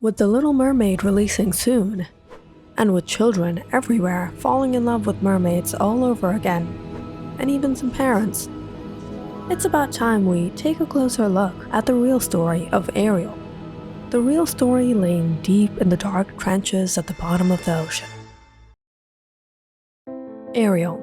With The Little Mermaid releasing soon, and with children everywhere falling in love with mermaids all over again, and even some parents, it's about time we take a closer look at the real story of Ariel. The real story laying deep in the dark trenches at the bottom of the ocean. Ariel,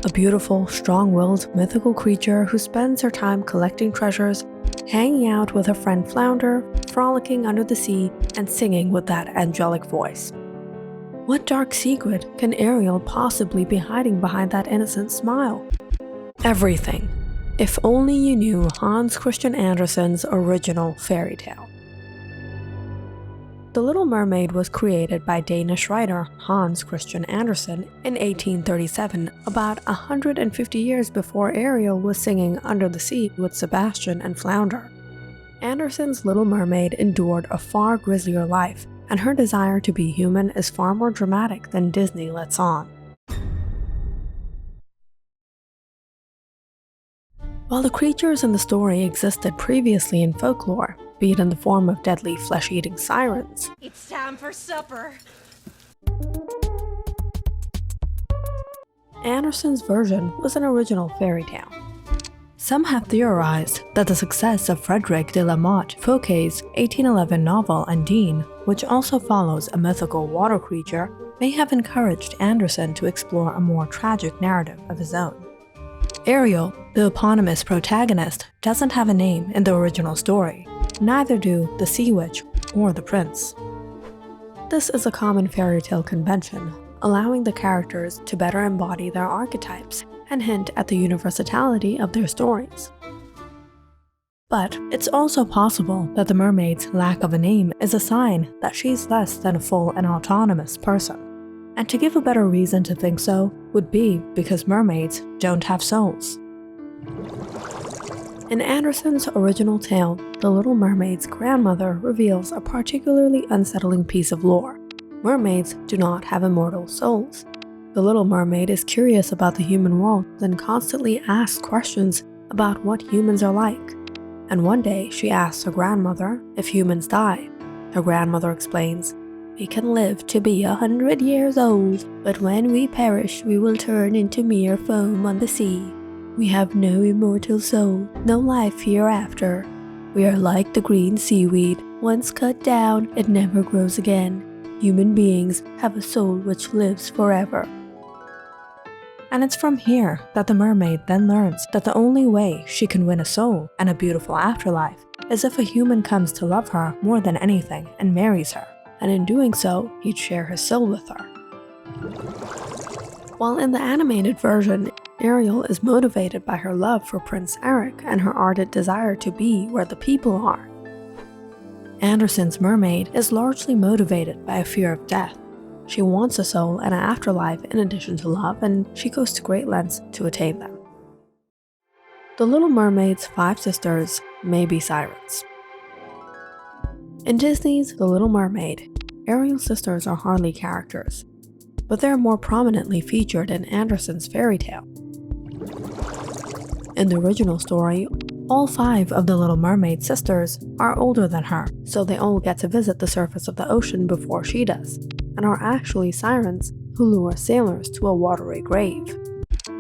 a beautiful, strong-willed, mythical creature who spends her time collecting treasures, hanging out with her friend Flounder, frolicking under the sea, and singing with that angelic voice. What dark secret can Ariel possibly be hiding behind that innocent smile? Everything, if only you knew Hans Christian Andersen's original fairy tale. The Little Mermaid was created by Danish writer Hans Christian Andersen in 1837, about 150 years before Ariel was singing under the sea with Sebastian and Flounder. Andersen's Little Mermaid endured a far grislier life, and her desire to be human is far more dramatic than Disney lets on. While the creatures in the story existed previously in folklore, be it in the form of deadly flesh-eating sirens, it's time for supper. Andersen's version was an original fairy tale. Some have theorized that the success of Frederick de la Motte Fouquet's 1811 novel Undine, which also follows a mythical water creature, may have encouraged Andersen to explore a more tragic narrative of his own. Ariel, the eponymous protagonist, doesn't have a name in the original story. Neither do the Sea Witch or the Prince. This is a common fairy tale convention, allowing the characters to better embody their archetypes and hint at the universality of their stories. But it's also possible that the mermaid's lack of a name is a sign that she's less than a full and autonomous person. And to give a better reason to think so would be because mermaids don't have souls. In Andersen's original tale, The Little Mermaid's grandmother reveals a particularly unsettling piece of lore. Mermaids do not have immortal souls. The Little Mermaid is curious about the human world and constantly asks questions about what humans are like. And one day she asks her grandmother if humans die. Her grandmother explains, "We can live to be 100 years old, but when we perish we will turn into mere foam on the sea. We have no immortal soul, no life hereafter. We are like the green seaweed. Once cut down, it never grows again. Human beings have a soul which lives forever." And it's from here that the mermaid then learns that the only way she can win a soul and a beautiful afterlife is if a human comes to love her more than anything and marries her, and in doing so, he'd share his soul with her. While in the animated version, Ariel is motivated by her love for Prince Eric and her ardent desire to be where the people are. Andersen's mermaid is largely motivated by a fear of death. She wants a soul and an afterlife in addition to love, and she goes to great lengths to attain them. The Little Mermaid's 5 sisters may be sirens. In Disney's The Little Mermaid, Ariel's sisters are hardly characters, but they're more prominently featured in Andersen's fairy tale. In the original story, all 5 of the Little Mermaid sisters are older than her, so they all get to visit the surface of the ocean before she does, and are actually sirens who lure sailors to a watery grave.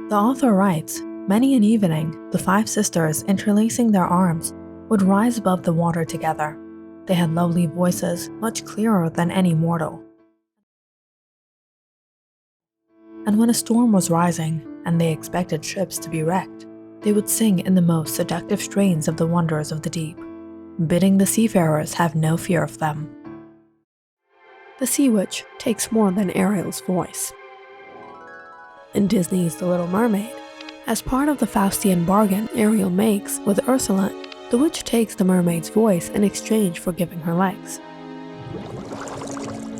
The author writes, "Many an evening, the 5 sisters, interlacing their arms, would rise above the water together. They had lovely voices, much clearer than any mortal. And when a storm was rising, and they expected ships to be wrecked, they would sing in the most seductive strains of the wonders of the deep, bidding the seafarers have no fear of them." The Sea Witch takes more than Ariel's voice. In Disney's The Little Mermaid, as part of the Faustian bargain Ariel makes with Ursula, the witch takes the mermaid's voice in exchange for giving her legs.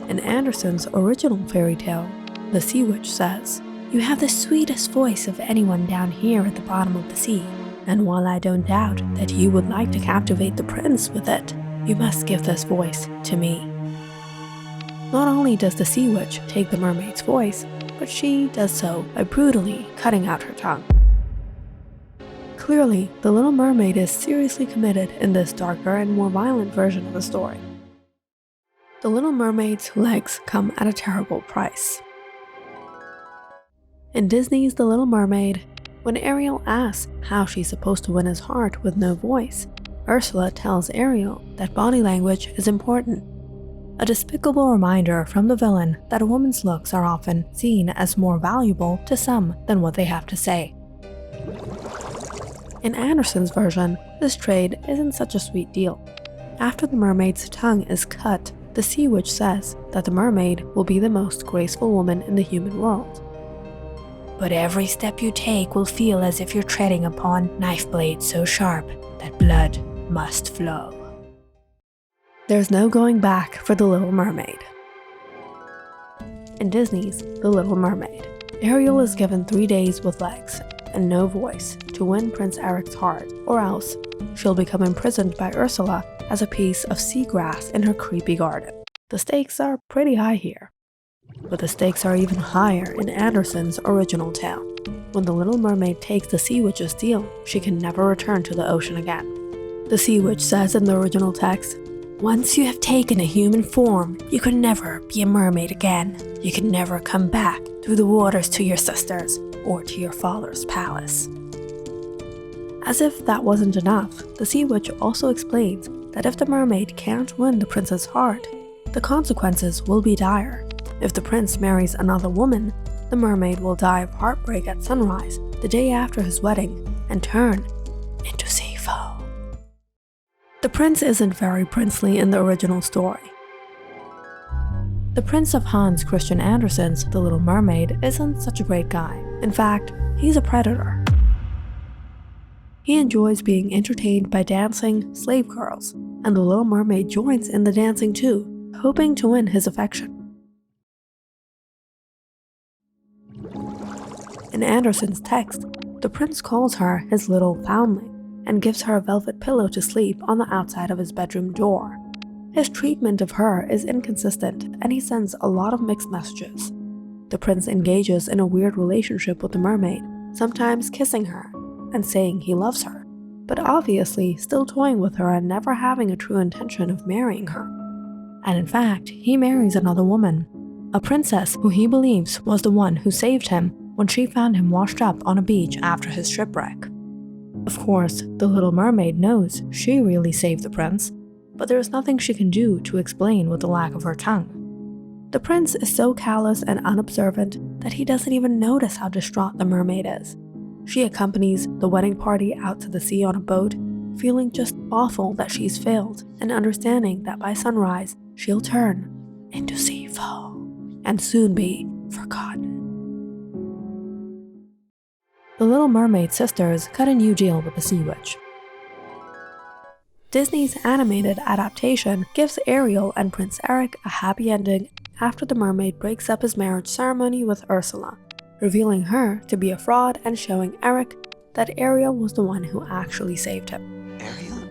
In Andersen's original fairy tale, the Sea Witch says, "You have the sweetest voice of anyone down here at the bottom of the sea, and while I don't doubt that you would like to captivate the prince with it, you must give this voice to me." Not only does the Sea Witch take the mermaid's voice, but she does so by brutally cutting out her tongue. Clearly, the Little Mermaid is seriously committed in this darker and more violent version of the story. The Little Mermaid's legs come at a terrible price. In Disney's The Little Mermaid, when Ariel asks how she's supposed to win his heart with no voice, Ursula tells Ariel that body language is important. A despicable reminder from the villain that a woman's looks are often seen as more valuable to some than what they have to say. In Anderson's version, this trade isn't such a sweet deal. After the mermaid's tongue is cut, the sea witch says that the mermaid will be the most graceful woman in the human world. But every step you take will feel as if you're treading upon knife blades so sharp that blood must flow. There's no going back for the Little Mermaid. In Disney's The Little Mermaid, Ariel is given 3 days with legs and no voice to win Prince Eric's heart, or else she'll become imprisoned by Ursula as a piece of seagrass in her creepy garden. The stakes are pretty high here. But the stakes are even higher in Anderson's original tale. When the Little Mermaid takes the Sea Witch's deal, she can never return to the ocean again. The Sea Witch says in the original text, "Once you have taken a human form, you can never be a mermaid again. You can never come back through the waters to your sisters or to your father's palace." As if that wasn't enough, the Sea Witch also explains that if the mermaid can't win the prince's heart, the consequences will be dire. If the prince marries another woman, the mermaid will die of heartbreak at sunrise the day after his wedding and turn into sea foam. The prince isn't very princely in the original story. The prince of Hans Christian Andersen's The Little Mermaid isn't such a great guy. In fact, he's a predator. He enjoys being entertained by dancing slave girls, and the Little Mermaid joins in the dancing too, hoping to win his affection. In Anderson's text, the prince calls her his little foundling and gives her a velvet pillow to sleep on the outside of his bedroom door. His treatment of her is inconsistent and he sends a lot of mixed messages. The prince engages in a weird relationship with the mermaid, sometimes kissing her and saying he loves her, but obviously still toying with her and never having a true intention of marrying her. And in fact, he marries another woman, a princess who he believes was the one who saved him when she found him washed up on a beach after his shipwreck. Of course, the Little Mermaid knows she really saved the prince, but there is nothing she can do to explain with the lack of her tongue. The prince is so callous and unobservant that he doesn't even notice how distraught the mermaid is. She accompanies the wedding party out to the sea on a boat, feeling just awful that she's failed and understanding that by sunrise she'll turn into sea foam and soon be forgotten. The Little Mermaid sisters cut a new deal with the Sea Witch. Disney's animated adaptation gives Ariel and Prince Eric a happy ending after the mermaid breaks up his marriage ceremony with Ursula, revealing her to be a fraud and showing Eric that Ariel was the one who actually saved him. Ariel?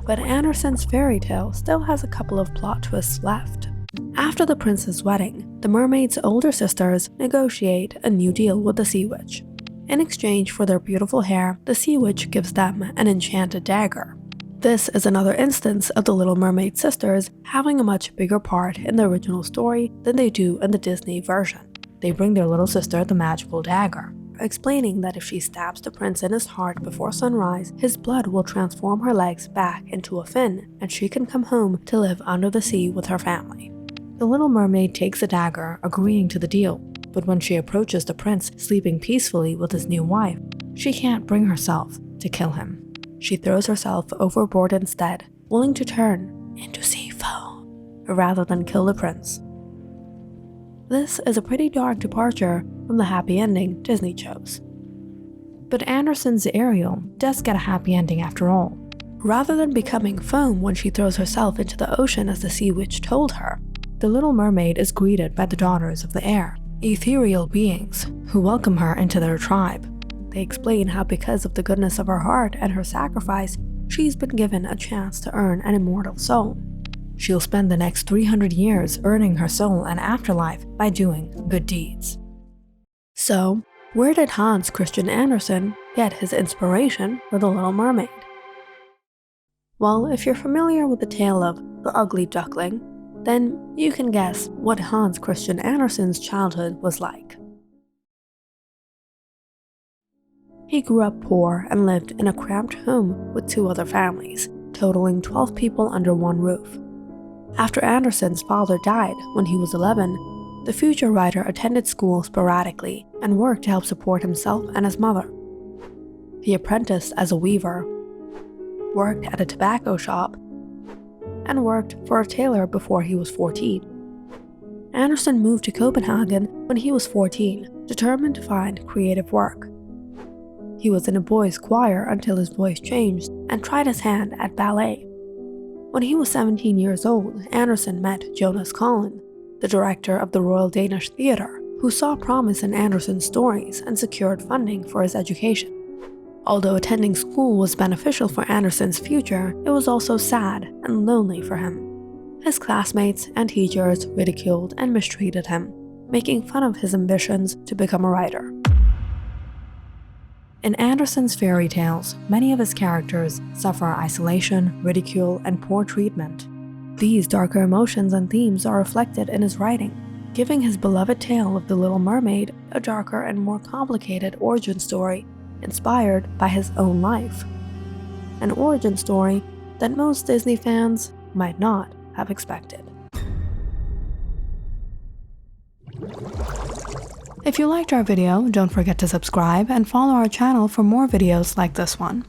But Anderson's fairy tale still has a couple of plot twists left. After the prince's wedding, the mermaid's older sisters negotiate a new deal with the Sea Witch. In exchange for their beautiful hair, the Sea Witch gives them an enchanted dagger. This is another instance of the Little Mermaid sisters having a much bigger part in the original story than they do in the Disney version. They bring their little sister the magical dagger, explaining that if she stabs the prince in his heart before sunrise, his blood will transform her legs back into a fin, and she can come home to live under the sea with her family. The Little Mermaid takes the dagger, agreeing to the deal, but when she approaches the prince sleeping peacefully with his new wife, she can't bring herself to kill him. She throws herself overboard instead, willing to turn into sea foam rather than kill the prince. This is a pretty dark departure from the happy ending Disney chose. But Anderson's Ariel does get a happy ending after all. Rather than becoming foam when she throws herself into the ocean as the Sea Witch told her, the Little Mermaid is greeted by the Daughters of the Air, ethereal beings who welcome her into their tribe. They explain how because of the goodness of her heart and her sacrifice, she's been given a chance to earn an immortal soul. She'll spend the next 300 years earning her soul and afterlife by doing good deeds. So, where did Hans Christian Andersen get his inspiration for The Little Mermaid? Well, if you're familiar with the tale of the ugly duckling, then you can guess what Hans Christian Andersen's childhood was like. He grew up poor and lived in a cramped home with 2 other families, totaling 12 people under one roof. After Andersen's father died when he was 11, the future writer attended school sporadically and worked to help support himself and his mother. He apprenticed as a weaver, worked at a tobacco shop, and worked for a tailor before he was 14. Andersen moved to Copenhagen when he was 14, determined to find creative work. He was in a boys' choir until his voice changed and tried his hand at ballet. When he was 17 years old, Andersen met Jonas Collin, the director of the Royal Danish Theatre, who saw promise in Andersen's stories and secured funding for his education. Although attending school was beneficial for Andersen's future, it was also sad and lonely for him. His classmates and teachers ridiculed and mistreated him, making fun of his ambitions to become a writer. In Andersen's fairy tales, many of his characters suffer isolation, ridicule, and poor treatment. These darker emotions and themes are reflected in his writing, giving his beloved tale of the Little Mermaid a darker and more complicated origin story inspired by his own life. An origin story that most Disney fans might not have expected. If you liked our video, don't forget to subscribe and follow our channel for more videos like this one.